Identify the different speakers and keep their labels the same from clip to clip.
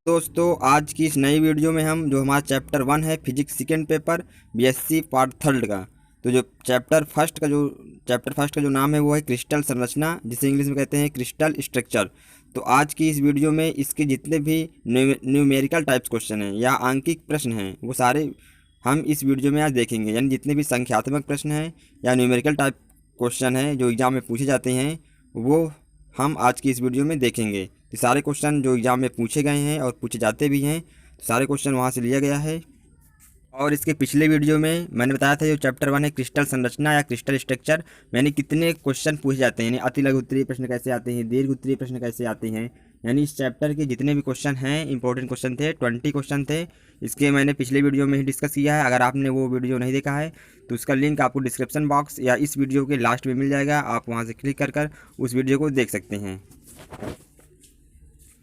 Speaker 1: दोस्तों आज की इस नई वीडियो में हम जो हमारा चैप्टर 1 है physics second paper BSc part third का। तो जो चैप्टर फर्स्ट का जो नाम है वो है क्रिस्टल संरचना, जिसे इंग्लिश में कहते हैं क्रिस्टल स्ट्रक्चर। तो आज की इस वीडियो में इसके जितने भी न्यूमेरिकल टाइप्स क्वेश्चन हैं या आंकिक प्रश्न हैं वो सारे हम इस वीडियो में आज देखेंगे। यानी जितने भी संख्यात्मक प्रश्न हैं या न्यूमेरिकल टाइप क्वेश्चन हैं जो एग्ज़ाम में पूछे जाते हैं वो हम आज की इस वीडियो में देखेंगे। तो सारे क्वेश्चन जो एग्ज़ाम में पूछे गए हैं और पूछे जाते भी हैं, तो सारे क्वेश्चन वहाँ से लिया गया है। और इसके पिछले वीडियो में मैंने बताया था जो चैप्टर 1 है क्रिस्टल संरचना या क्रिस्टल स्ट्रक्चर, मैंने कितने क्वेश्चन पूछे जाते हैं, यानी अतिलघु उत्तरीय प्रश्न कैसे आते हैं, दीर्घ उत्तरीय प्रश्न कैसे आते हैं। यानी इस चैप्टर के जितने भी क्वेश्चन हैं इंपॉर्टेंट क्वेश्चन थे, 20 क्वेश्चन थे। इसके मैंने पिछले वीडियो में ही डिस्कस किया है। अगर आपने वो वीडियो नहीं देखा है तो उसका लिंक आपको डिस्क्रिप्शन बॉक्स या इस वीडियो के लास्ट में मिल जाएगा। आप वहाँ से क्लिक कर उस वीडियो को देख सकते हैं।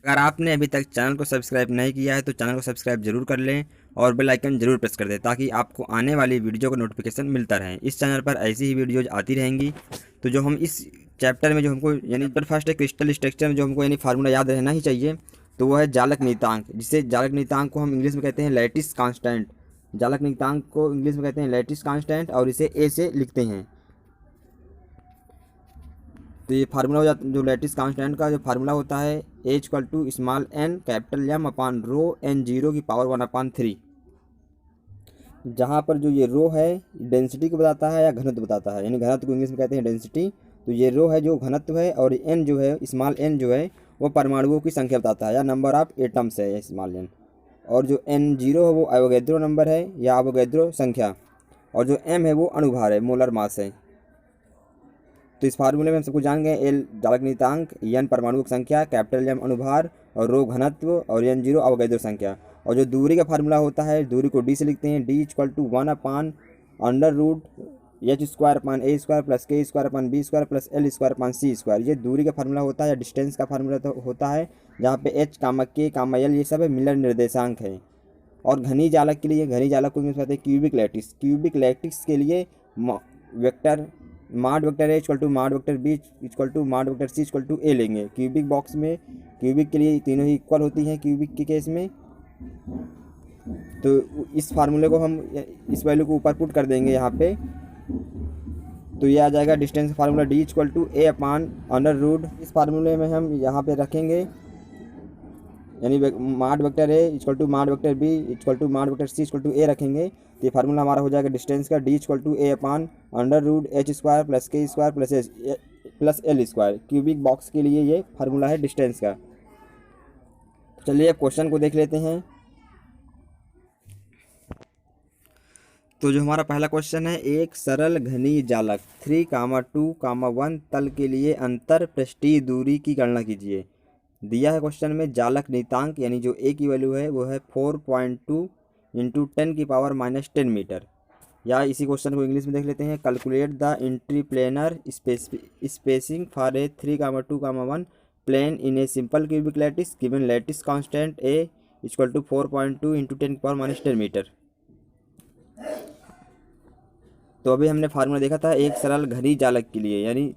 Speaker 1: अगर आपने अभी तक चैनल को सब्सक्राइब नहीं किया है तो चैनल को सब्सक्राइब जरूर कर लें और बेल आइकन जरूर प्रेस कर दें ताकि आपको आने वाली वीडियो का नोटिफिकेशन मिलता रहे। इस चैनल पर ऐसी ही वीडियोज आती रहेंगी। तो जो हम इस चैप्टर में जो हमको यानी फर्स्ट है क्रिस्टल स्ट्रक्चर में जो हमको यानी फार्मूला याद रहना ही चाहिए, तो वो है जालक नियतांक, जिसे जालक नियतांक को हम इंग्लिश में कहते हैं लैटिस कांस्टेंट। जालक नियतांक को इंग्लिश में कहते हैं लैटिस कांस्टेंट और इसे ए से लिखते हैं। तो ये फार्मूला हो जाता, जो लैटिस कांस्टेंट का जो फार्मूला होता है H equal to small N capital M upon rho N zero की पावर 1/3। जहाँ पर जो ये रो है डेंसिटी को बताता है या घनत्व बताता है, यानी घनत्व को इंग्लिश में कहते हैं डेंसिटी। तो ये रो है जो घनत्व है और एन जो है स्मॉल एन जो है वो परमाणुओं की संख्या बताता है या नंबर ऑफ एटम्स है स्मॉल एन। और जो एन जीरो है वो एवोगैड्रो नंबर है या एवोगैड्रो संख्या। और जो एम है वो अणुभार है, मोलर मास है। तो इस फार्मूले में हम सबको जान गए, एल जालक नियतांक, एन परमाणु की संख्या, कैपिटल एम अणुभार और रो घनत्व और एन जीरो अवोगैड्रो संख्या। और जो दूरी का फार्मूला होता है, दूरी को डी से लिखते हैं, d equal to 1/√h² upon a square plus के square upon b square plus L square upon c square. ये दूरी का फार्मूला होता है या डिस्टेंस का फार्मूला तो होता है, जहाँ पे H comma k comma L ये सब है मिलर निर्देशांक है। और घनी जालक के लिए, घनी जालक को इंग्लिश में कहते हैं क्यूबिक लैटिस। क्यूबिक लैटिस के लिए वेक्टर माड vector a equal to mod vector b equal to mod vector c equal to ए लेंगे। क्यूबिक बॉक्स में क्यूबिक के लिए तीनों ही इक्वल होती हैं क्यूबिक के केस में। तो इस फार्मूले को हम इस वैल्यू को ऊपर पुट कर देंगे यहाँ पे, तो ये आ जाएगा distance formula d equal to A upon under root. इस फार्मूले में हम यहाँ पे रखेंगे यानी mod vector a equal to mod vector b equal to mod vector c equal to a रखेंगे। तो ये फार्मूला हमारा हो जाएगा डिस्टेंस का d equal to A upon under root h² plus के square plus L square. Cubic box के लिए ये फार्मूला है डिस्टेंस का। चलिए अब क्वेश्चन को देख लेते हैं। तो जो हमारा पहला क्वेश्चन है, एक सरल घनी जालक 3,2,1 तल के लिए अंतर पृष्ठीय दूरी की गणना कीजिए। दिया है क्वेश्चन में जालक नियतांक यानी जो ए की वैल्यू है वो है 4.2 इंटू 10⁻⁻10 मीटर। या इसी क्वेश्चन को इंग्लिश में देख लेते हैं, calculate the interplanar spacing for a 3,2,1 plane in a simple cubic lattice given lattice constant a equal to 4.2 into 10⁻⁻10 metre. तो अभी हमने फार्मूला देखा था एक सरल घनी जालक के लिए, यानी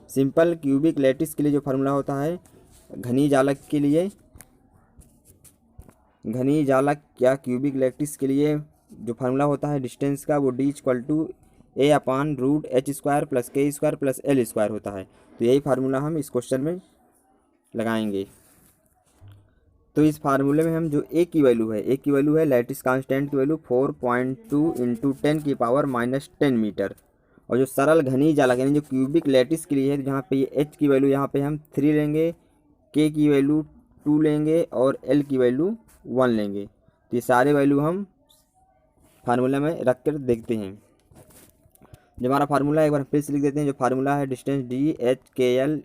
Speaker 1: सिंपल क्यूबिक लैटिस के लिए जो फार्मूला होता है घनी जालक के लिए, घनी जालक या क्यूबिक लैटिस के लिए जो फार्मूला होता है डिस्टेंस का वो D equal to A upon root h² plus के स्क्वायर प्लस एल स्क्वायर होता है। तो यही फार्मूला हम इस क्वेश्चन में लगाएंगे। तो इस फार्मूले में हम जो ए की वैल्यू है लैटिस कांस्टेंट की वैल्यू 4.2 इंटू 10⁻⁻10 मीटर। और जो सरल घनी जालक यानी जो क्यूबिक लैटिस के लिए है, जहाँ पे ये एच की वैल्यू यहाँ पे हम 3 लेंगे, के की वैल्यू 2 लेंगे और एल की वैल्यू 1 लेंगे। तो ये सारे वैल्यू हम फार्मूला में रख कर देखते हैं। जो हमारा फार्मूला है एक बार फिर से लिख देते हैं। जो फार्मूला है distance d h k l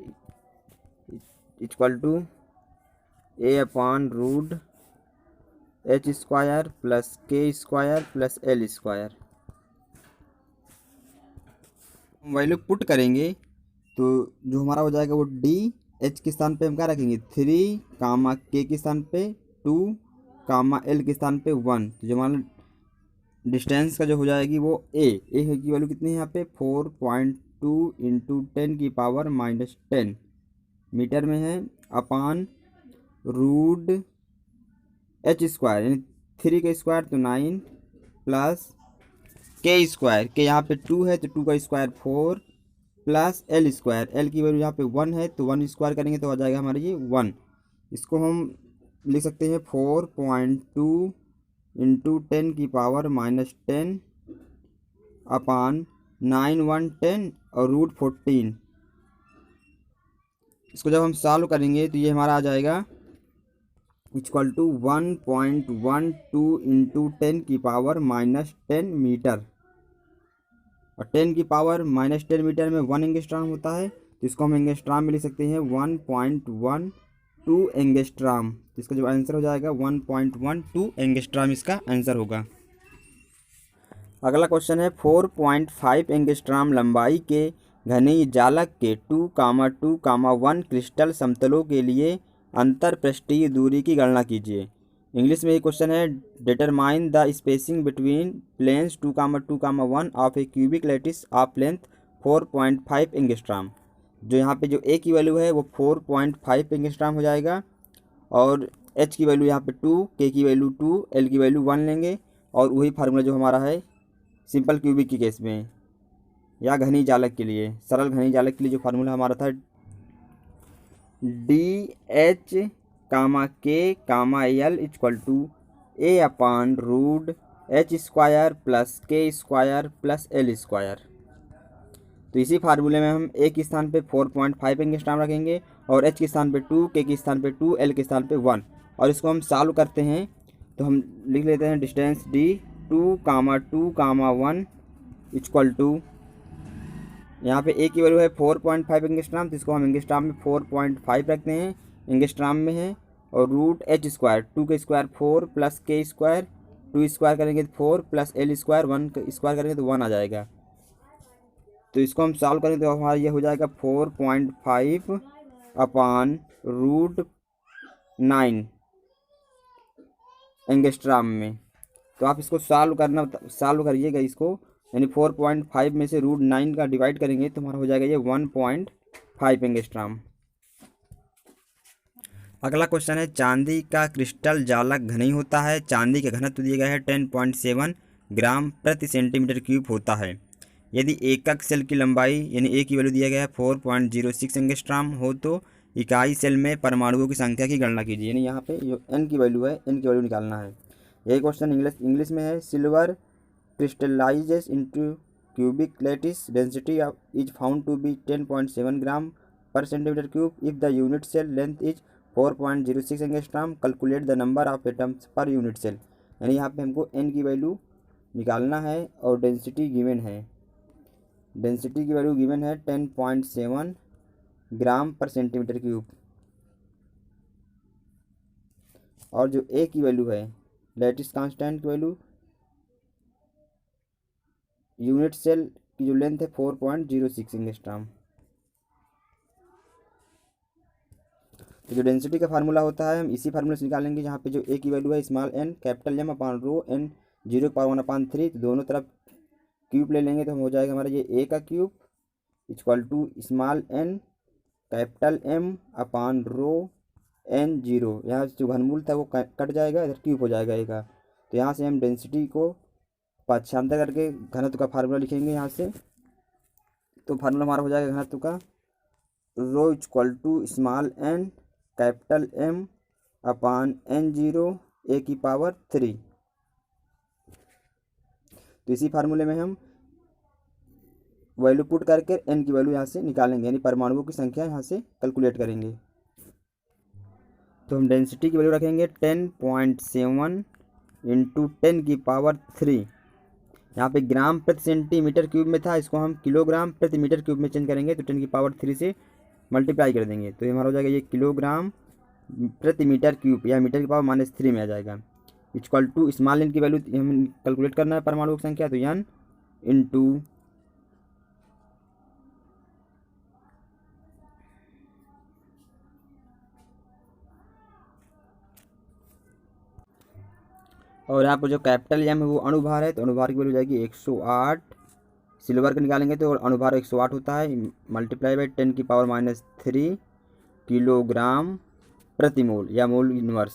Speaker 1: equal to A upon root h² plus के square plus L square. Value put करेंगे तो जो हमारा हो जाएगा वो डी एच के स्थान पे हम क्या रखेंगे 3, के के स्थान पे 2, एल के स्थान पे 1। तो जो हमारा डिस्टेंस का जो हो जाएगी वो ए की वैल्यू कितनी है यहाँ पे 4.2 इंटू 10⁻⁻10 मीटर में है, अपान रूट एच स्क्वायर यानी 3 का स्क्वायर तो 9 प्लस के स्क्वायर के यहाँ पे 2 है तो 2 का square 4 plus L square L की वैल्यू यहाँ पे 1 है तो 1 स्क्वायर करेंगे तो आ जाएगा हमारे ये 1। इसको हम लिख सकते हैं 4.2 इंटू 10 की पावर -10 अपान 9 1 10 और रूट 14। इसको जब हम सॉल्व करेंगे तो ये हमारा आ जाएगा इक्वल टू 1.12 इंटू 10 की पावर -10 मीटर, और 10 की पावर -10 मीटर में 1 एंगस्ट्राम होता है तो इसको हम एंगस्ट्राम में लिख सकते हैं 1.12 एंगस्ट्राम। इसका जो आंसर हो जाएगा 1.12 एंगस्ट्राम इसका आंसर होगा। अगला क्वेश्चन है 4.5 एंगस्ट्राम लंबाई के घनी जालक के 2,2,1 क्रिस्टल समतलों के लिए अंतर पृष्ठीय दूरी की गणना कीजिए। इंग्लिश में ये क्वेश्चन है determine the spacing between planes 2,2,1 of a cubic lattice of length 4.5 angstrom. जो यहाँ पे जो ए की वैल्यू है वो 4.5 एंगस्ट्राम हो जाएगा, और एच की वैल्यू यहाँ पे 2, के की वैल्यू 2, एल की वैल्यू 1 लेंगे, और वही फार्मूला जो हमारा है सिंपल क्यूबिक के केस में या घनी जालक के लिए, सरल घनी जालक के लिए जो फार्मूला हमारा था D h comma k comma l equal to A upon root h square plus के स्क्वायर प्लस एल स्क्वायर। तो इसी फार्मूले में हम ए के स्थान पे 4.5 एंगस्ट्राम रखेंगे और एच के स्थान पे 2, के स्थान पे 2, एल के स्थान पे 1, और इसको हम सॉल्व करते हैं तो हम लिख लेते हैं डिस्टेंस डी 2,2,1 इक्वल टू यहाँ पे ए की वैल्यू है 4.5 एंगस्ट्राम तो इसको हम एंगस्ट्राम में 4.5 रखते हैं, एंगस्ट्राम में है, और रूट एच स्क्वायर 2 का स्क्वायर 4 प्लस के स्क्वायर 2 स्क्वायर करेंगे तो 4 प्लस एल स्क्वायर 1 स्क्वायर करेंगे तो 1 आ जाएगा। तो इसको हम सॉल्व करेंगे तो हमारा ये हो जाएगा 4.5 अपान रूट 9 एंगस्ट्राम में। तो आप इसको सॉल्व करिएगा इसको, यानी 4.5 में से रूट 9 का डिवाइड करेंगे तो हमारा हो जाएगा ये 1.5 एंगस्ट्राम। अगला क्वेश्चन है चांदी का क्रिस्टल जालक घनी होता है। चांदी का घनत्व दिया गया है 10.7 ग्राम प्रति सेंटीमीटर क्यूब होता है। यदि एकक सेल की लंबाई यानी ए की वैल्यू दिया गया है 4.06 एंगस्ट्राम हो तो इकाई सेल में परमाणुओं की संख्या की गणना कीजिए। यानी यहाँ पे जो एन की वैल्यू है एन की वैल्यू निकालना है। यही क्वेश्चन इंग्लिश में है silver crystallizes into cubic lattice density is found to be 10.7 gram per centimeter cube if the unit cell length is 4.06 angstrom. Calculate the number of atoms per unit cell। यानी यहाँ पे हमको n की value निकालना है और density given है, density की वैल्यू गिवन है 10.7 ग्राम पर सेंटीमीटर क्यूब, और जो a की वैल्यू है लैटिस कांस्टेंट की वैल्यू यूनिट सेल की जो लेंथ है 4.06 एंगस्ट्राम। तो जो डेंसिटी का फार्मूला होता है हम इसी फार्मूले से निकालेंगे, जहाँ पे जो ए की वैल्यू है small N capital M upon rho N 0 की पावर 1/3, तो दोनों तरफ क्यूब ले लेंगे तो हम हो जाएगा हमारा ये ए का cube equal to small N capital M upon rho N 0। यहाँ जो घनमूल था वो कट जाएगा, इधर क्यूब हो जाएगा ए का। तो यहाँ से हम डेंसिटी को पक्षांतर करके घनत्व का फार्मूला लिखेंगे यहाँ से। तो फार्मूला हमारा हो जाएगा घनत्व का rho equal to small N capital M upon n0 a की पावर 3। तो इसी फार्मूले में हम वैल्यू पुट करके n की वैल्यू यहाँ से निकालेंगे, यानी परमाणुओं की संख्या यहाँ से कैलकुलेट करेंगे। तो हम डेंसिटी की वैल्यू रखेंगे 10.7 इंटू 10 की पावर 3। यहाँ पे ग्राम प्रति सेंटीमीटर क्यूब में था, इसको हम किलोग्राम प्रति मीटर क्यूब में चेंज करेंगे तो 10 की पावर 3 से मल्टीप्लाई कर देंगे तो ये हमारा हो जाएगा ये किलोग्राम प्रति मीटर क्यूब या मीटर की पावर -3 में आ जाएगा। इक्वल टू स्मॉल एन की वैल्यू हम कैलकुलेट करना है परमाणु की संख्या, तो n इंटू और यहाँ पर जो कैपिटल एम है वो अणुभार है, तो अणुभार की वैल्यू जाएगी 108। सिल्वर का निकालेंगे तो अणुभार 108 होता है, मल्टीप्लाई बाई 10 की पावर -3 किलोग्राम प्रति मोल या मोल इनवर्स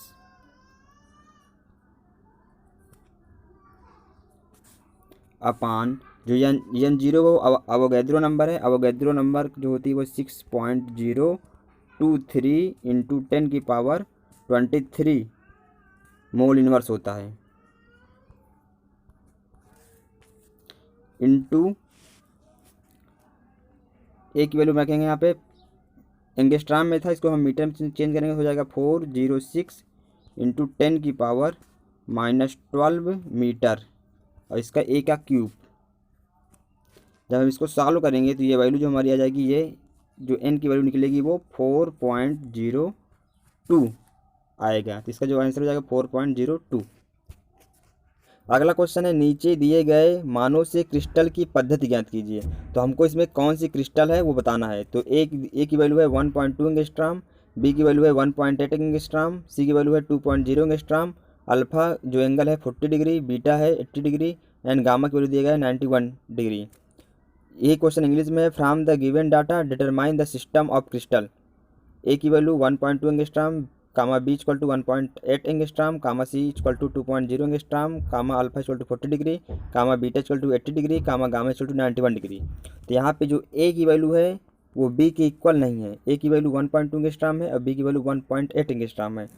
Speaker 1: अपान जो एन जीरो वो अवोगैद्रो नंबर है। अवोगैद्रो नंबर जो होती है वो 6.023 इंटू 10⁻23 मोल इनवर्स होता है, इंटू ए की वैल्यू रखेंगे यहाँ पे एंगस्ट्राम में था, इसको हम मीटर में चेंज करेंगे, हो जाएगा 406 इंटू 10⁻12 मीटर, और इसका ए का क्यूब। जब हम इसको सॉल्व करेंगे तो ये वैल्यू जो हमारी आ जाएगी, ये जो एन की वैल्यू निकलेगी वो 4.02 आएगा। तो इसका जो आंसर हो जाएगा 4.02। अगला क्वेश्चन है, नीचे दिए गए मानों से क्रिस्टल की पद्धति ज्ञात कीजिए। तो हमको इसमें कौन सी क्रिस्टल है वो बताना है। तो ए की वैल्यू है 1.2 एंगस्ट्राम, बी की वैल्यू है 1.8 एंगस्ट्राम, सी की वैल्यू है 2.0 एंगस्ट्राम, अल्फा जो एंगल है 40 डिग्री, बीटा है 80 डिग्री एंड गामा की वैल्यू दिया गया है 91 डिग्री। ये क्वेश्चन इंग्लिश में है, from the given data determine the system of crystal. A की value 1.2 angstrom, comma b equal to 1.8 angstrom, comma C equal to 2.0 angstrom, comma alpha equal to 40 degree, comma beta equal to 80 degree, comma gamma equal to 91 degree. तो यहाँ पे जो ए की value है वो B के equal नहीं है। ए की वैल्यू 1.2 एंगस्ट्राम है और बी की वैल्यू 1.8 एंगस्ट्राम है,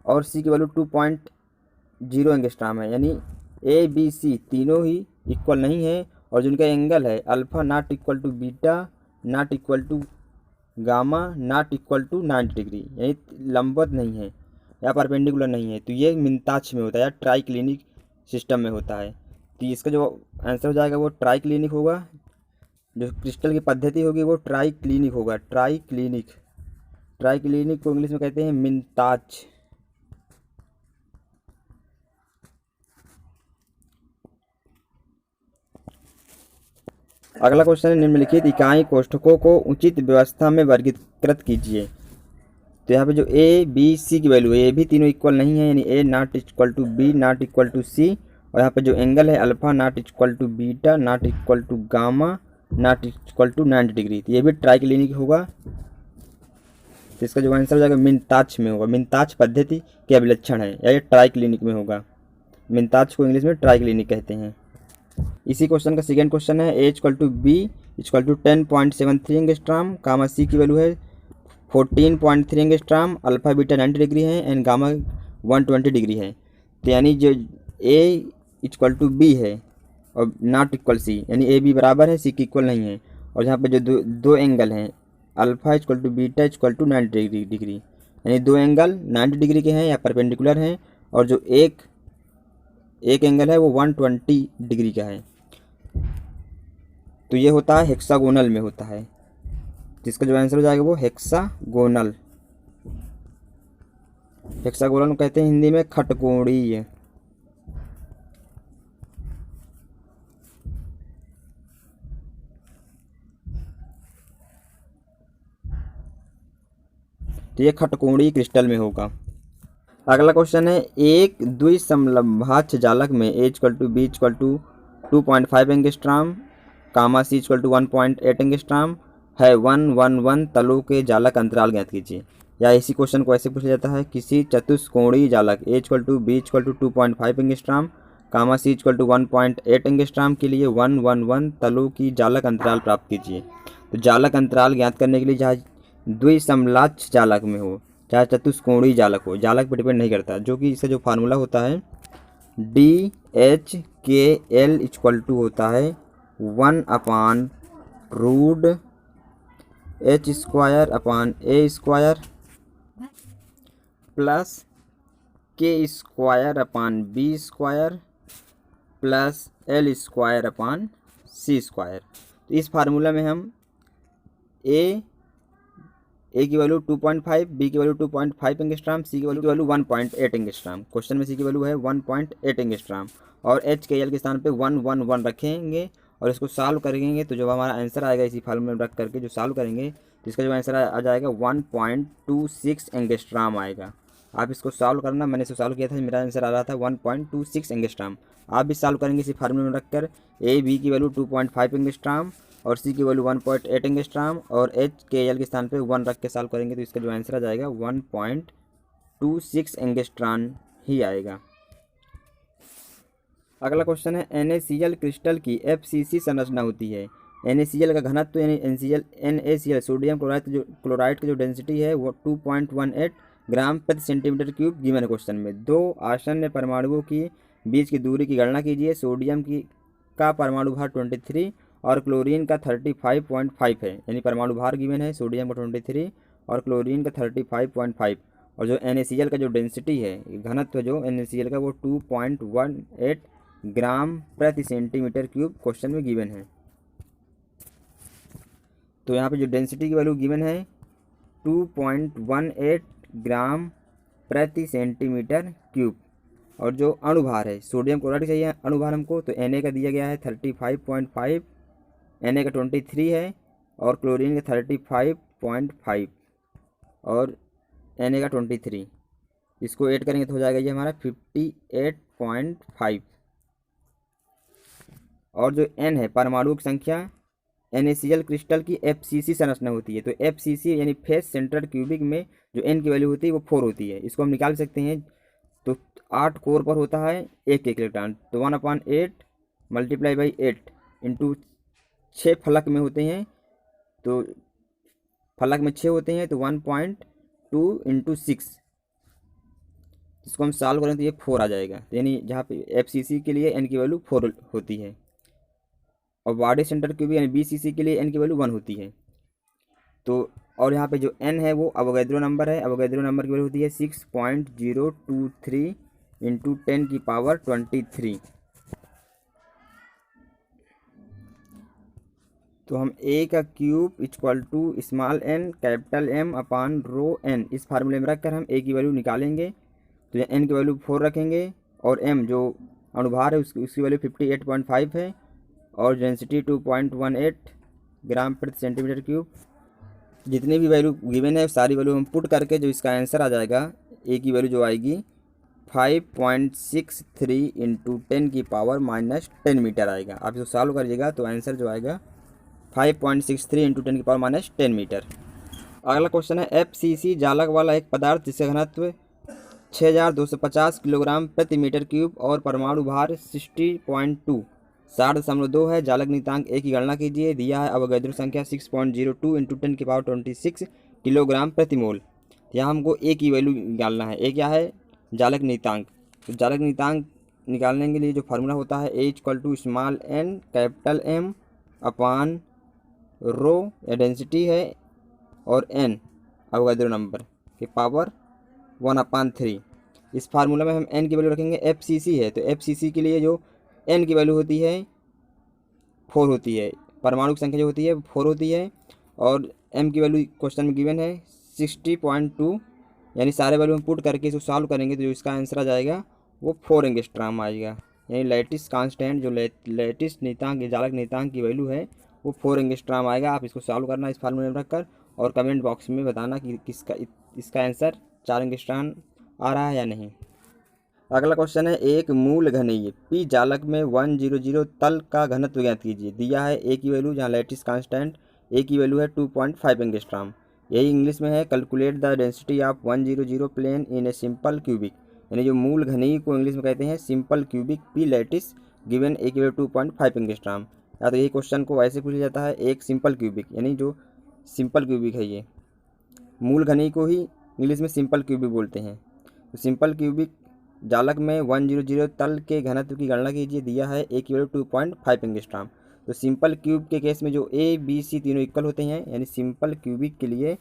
Speaker 1: और सी की वैल्यू 2.0 एंगस्ट्राम है, यानी ए बी सी तीनों ही इक्वल नहीं है। और जिनका एंगल है alpha not equal to beta not equal to gamma not equal to 90 degree, यानी लंबवत नहीं है या परपेंडिकुलर नहीं है। तो ये मिनताक्ष में होता है या ट्राइक्लिनिक सिस्टम में होता है। तो इसका जो आंसर हो जाएगा वो ट्राइक्लिनिक होगा। जो क्रिस्टल की पद्धति होगी वो ट्राइक्लिनिक होगा। ट्राइक्लिनिक को इंग्लिश में कहते हैं मिनताक्ष। अगला क्वेश्चन है, निम्नलिखित इकाई कोष्ठकों को उचित व्यवस्था में वर्गीकृत कीजिए। तो यहाँ पे जो ए बी सी की वैल्यू है, ये भी तीनों इक्वल नहीं है, यानी a not equal to b not equal to c, और यहाँ पे जो एंगल है alpha not equal to beta not equal to gamma not equal to 90 degree. तो ये भी ट्राइक्लिनिक होगा। तो इसका जो आंसर हो जाएगा मिनताक्ष में होगा। मिनताक्ष पद्धति के अभिलक्षण है, या ये ट्राइक्लिनिक में होगा। मिनताक्ष को इंग्लिश में ट्राइक्लिनिक कहते हैं। इसी क्वेश्चन का सेकेंड क्वेश्चन है, A equal to B equal to 10.73 angstrom, comma C की वैल्यू है 14.3 एंगस्ट्राम, अल्फा बीटा 90 डिग्री है एंड गामा 120 डिग्री है। तो यानी जो ए इक्वल टू बी है और नॉट इक्वल सी, यानी ए बी बराबर है सी की इक्वल नहीं है। और यहाँ पे जो दो एंगल हैं alpha equal to beta equal to 90 degree, यानी दो एंगल 90 डिग्री के हैं या परपेंडिकुलर हैं, और जो एक एंगल है वो 120 डिग्री का है। तो ये होता है हेक्सागोनल में होता है, जिसका जो आंसर हो जाएगा वो हेक्सागोनल। हेक्सागोनल कहते हैं हिंदी में खटकोणीय। तो ये खटकोणीय क्रिस्टल में होगा। अगला क्वेश्चन है, एक द्विसमलंबाक्ष जालक में A equal to B equal to 2.5 angstrom, comma C equal to 1.8 angstrom है 111 तलों के जालक अंतराल ज्ञात कीजिए। या इसी क्वेश्चन को ऐसे पूछा जाता है, किसी चतुष्कोणीय जालक A equal to B equal to 2.5 angstrom, comma C equal to 1.8 angstrom के लिए 111 तलों की जालक अंतराल प्राप्त कीजिए। तो जालक अंतराल ज्ञात करने के लिए चाहे द्विसमलंबाक्ष जालक में हो चाहे चतुष्कोणीय जालक हो, जालक पर डिपेंड नहीं करता, जो कि इसका जो फार्मूला होता है DHKL इक्वल टू होता है 1/√H² plus K² plus L² तो इस फार्मूला में हम ए की वैल्यू 2.5, बी की वैल्यू 2.5 एंगस्ट्राम, सी की वैल्यू 1.8 एंगस्ट्राम। क्वेश्चन में सी की वैल्यू है 1.8 एंगस्ट्राम और HKL के स्थान पे 111 रखेंगे और इसको सॉल्व करेंगे। तो जब हमारा आंसर आएगा इसी फार्मूले में रख करके जो सॉल्व करेंगे तो इसका जो आंसर आ जाएगा 1.26 एंगस्ट्राम आएगा। आप इसको सॉल्व करना, मैंने इसको सॉल्व किया था, मेरा आंसर आ रहा था 1.26 एंगस्ट्राम। आप भी सॉल्व करेंगे इसी फार्मूले में रखकर ए बी की वैल्यू 2.5 एंगस्ट्राम और सी की वैल्यू 1.8 एंगस्ट्राम और HKL के स्थान पे 1 रख के सॉल्व करेंगे तो इसका जो आंसर आ जाएगा 0.26 एंगस्ट्रॉन ही आएगा। अगला क्वेश्चन है NaCl क्रिस्टल की FCC संरचना होती है। NaCl का घनत्व यानी NaCl सोडियम क्लोराइड की जो डेंसिटी है वो 2.18 ग्राम प्रति सेंटीमीटर क्यूब गिवन है क्वेश्चन में। दो आसन्न परमाणुओं की बीच की दूरी की गणना कीजिए। सोडियम का परमाणु भार 23 और क्लोरीन का 35.5 है, यानी परमाणु भार गिवन है सोडियम का 23 और क्लोरीन का 35.5, और जो NaCl का जो डेंसिटी है घनत्व जो NaCl का वो 2.18 ग्राम प्रति सेंटीमीटर क्यूब क्वेश्चन में गिवन है। तो यहाँ पे जो डेंसिटी की वैल्यू गिवन है 2.18 ग्राम प्रति सेंटीमीटर क्यूब, और जो अणुभार है सोडियम क्लोराइड चाहिए अणुभार हमको, तो Na का दिया गया है 35.5, Na का 23 है और क्लोरीन का 35.5 और Na का 23, इसको ऐड करेंगे तो हो जाएगा ये हमारा 58.5। और जो N है परमाणु की संख्या NaCl क्रिस्टल की FCC संरचना होती है। तो FCC यानी फेस सेंट्रल क्यूबिक में जो N की वैल्यू होती है वो 4 होती है, इसको हम निकाल सकते हैं। तो 8 कोर पर होता है एक इलेक्ट्रॉन, तो 1/8 मल्टीप्लाई बाई 8 इंटू 6 फलक में होते हैं, तो फलक में 6 होते हैं तो 1.2 इंटू 6, इसको हम सॉल्व करें तो ये 4 आ जाएगा। तो यानी जहाँ पे FCC के लिए N की वैल्यू 4 होती है और बॉडी सेंटर क्यूबिक यानी BCC के लिए N की वैल्यू 1 होती है। तो और यहाँ पे जो N है वो अवोगाद्रो नंबर है, अवोगाद्रो नंबर की वैल्यू होती है 6.023 इंटू 10 की पावर 23। तो हम A का cube equal to small n capital M upon rho n इस फार्मूले में रखकर हम A की वैल्यू निकालेंगे। तो ये N की वैल्यू 4 रखेंगे और M जो अणुभार है उसकी वैल्यू 58.5 है और डेंसिटी 2.18 ग्राम प्रति सेंटीमीटर क्यूब। जितनी भी वैल्यू गिवन है सारी वैल्यू हम पुट करके जो इसका आंसर आ जाएगा A की वैल्यू जो आएगी 5.63 इंटू 10 की पावर -10 मीटर आएगा। आप इसको सॉल्व करिएगा तो आंसर जो आएगा 5.63 इंटू 10 की पावर -10 मीटर। अगला क्वेश्चन है FCC जालक वाला एक पदार्थ जिसका घनत्व 6250 किलोग्राम प्रति मीटर क्यूब और परमाणु भार 60.2 है। जालक नियतांक A की गणना कीजिए। दिया है अवोगाद्रो संख्या 6.02 इंटू 10 की पावर 26 किलोग्राम प्रति मोल। यहाँ हमको A की वैल्यू निकालना है। A क्या है? जालक नियतांक। तो जालक नियतांक निकालने के लिए जो फार्मूला होता है A equal to small n capital M upon rho या डेंसिटी है और n अवोगाद्रो नंबर के पावर 1/3। इस फार्मूला में हम n की वैल्यू रखेंगे। FCC है तो FCC के लिए जो n की वैल्यू होती है 4 होती है, परमाणु की संख्या जो होती है 4 होती है और m की वैल्यू क्वेश्चन में गिवन है 60.2, यानी सारे वैल्यू हम पुट करके इसको सॉल्व करेंगे तो जो इसका आंसर आ जाएगा वो 4 एंगस्ट्रॉम आएगा। यानी लैटिस कांस्टेंट जो लैटिस नियतांक जालक नियतांक की वैल्यू है वो 4 एंगस्ट्रॉम आएगा। आप इसको सॉल्व करना इस फार्मूले में रखकर और कमेंट बॉक्स में बताना कि इसका आंसर 4 एंगस्ट्रॉम आ रहा है या नहीं। अगला क्वेश्चन है एक मूल घनीय P जालक में 100 तल का घनत्व ज्ञात कीजिए। दिया है A की वैल्यू जहाँ लैटिस कांस्टेंट A की वैल्यू है 2.5 एंगस्ट्रॉम। यही इंग्लिश में है calculate the density of 100 plane in a simple cubic, यानी जो मूल घनीय को इंग्लिश में कहते हैं simple cubic P lattice given A की वैल्यू 2.5 एंगस्ट्रॉम। या तो यही क्वेश्चन को ऐसे पूछा जाता है एक सिंपल क्यूबिक, यानी जो सिंपल क्यूबिक है ये मूल घनीय को ही इंग्लिश में सिंपल क्यूबिक बोलते हैं। तो सिंपल क्यूबिक जालक में 100 तल के घनत्व की गणना कीजिए। दिया है A की वैल्यू 2.5 एंगस्ट्रॉम। तो सिंपल क्यूब के केस में जो A B C तीनों इक्वल होते हैं, यानी सिंपल क्यूबिक के लिए A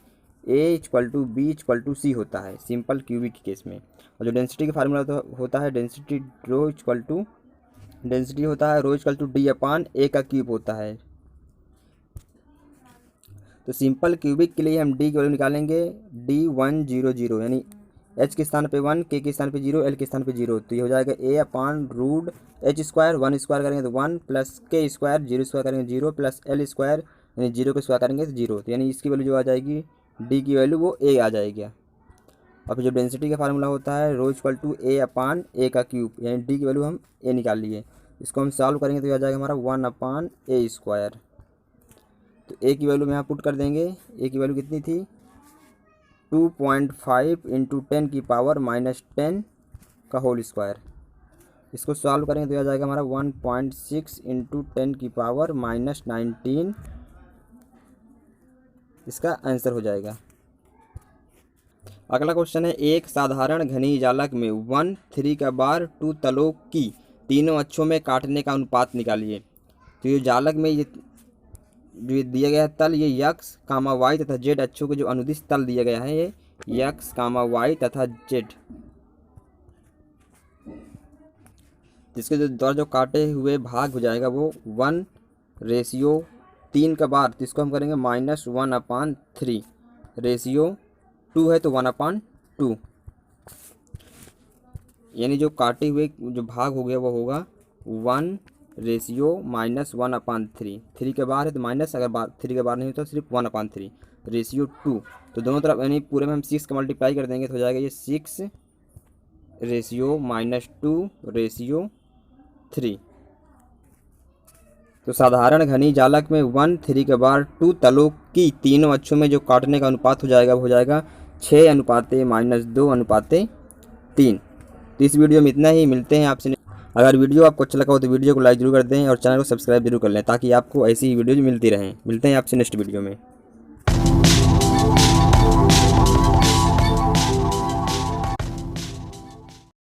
Speaker 1: equal to B equal to C होता है सिंपल क्यूबिक के केस में। और जो डेंसिटी का फार्मूला होता है density rho equal to D upon A का क्यूब होता है। तो सिंपल क्यूबिक के लिए हम D की वैल्यू निकालेंगे D100, यानी H के स्थान पे 1, K के स्थान पे 0, L के स्थान पे 0। तो ये हो जाएगा A upon root H square, 1 square करेंगे तो 1 प्लस K स्क्वायर, 0 स्क्वायर करेंगे 0 प्लस L स्क्वायर, यानी 0 को स्क्वायर करेंगे तो 0। तो यानी इसकी वैल्यू जो आ जाएगी D की वैल्यू वो A आ जाएगी। और फिर जो डेंसिटी का फार्मूला होता है rho equal to A upon A का क्यूब, यानी D की वैल्यू हम A निकाल लिए। इसको हम सॉल्व करेंगे तो आ जाएगा हमारा 1 अपान A स्क्वायर। तो A की वैल्यू में यहाँ पुट कर देंगे। A की वैल्यू कितनी थी 2.5 इंटू 10 की पावर -10 का होल स्क्वायर। इसको सॉल्व करेंगे तो आ जाएगा हमारा 1.6 इंटू 10 की पावर -19 इसका आंसर हो जाएगा। अगला क्वेश्चन है, एक साधारण घनी जालक में 1 3 का बार 2 तलों की तीनों अक्षों में काटने का अनुपात निकालिए। तो ये जालक में ये जो दिया गया है तल, ये यक्स कामा वाई तथा जेड अक्षों के जो अनुदिश तल दिया गया है, ये यक्स कामा वाई तथा जेड, जिसके जो द्वारा जो काटे हुए भाग हो जाएगा वो 1:3 का बार, तो इसको हम करेंगे -1/3, रेशियो 2 है तो 1/2, यानी जो काटे हुए जो भाग हो गया वो होगा 1:-1/3। 3 के बार है तो माइनस, अगर 3 के बार नहीं तो सिर्फ 1/3, रेशियो 2। तो दोनों तरफ यानी पूरे में हम 6 का मल्टीप्लाई कर देंगे तो हो जाएगा ये 6:-2:3। तो साधारण घनी जालक में 1 3 के बार 2 तलों की तीनों अक्षों में जो काटने का अनुपात हो जाएगा वो हो जाएगा 6:-2:3। तो इस वीडियो में इतना ही, मिलते हैं आपसे। अगर वीडियो आपको अच्छा लगा हो तो वीडियो को लाइक जरूर कर दें और चैनल को सब्सक्राइब जरूर कर लें ताकि आपको ऐसी ही वीडियो मिलती रहें। मिलते हैं आपसे नेक्स्ट वीडियो में।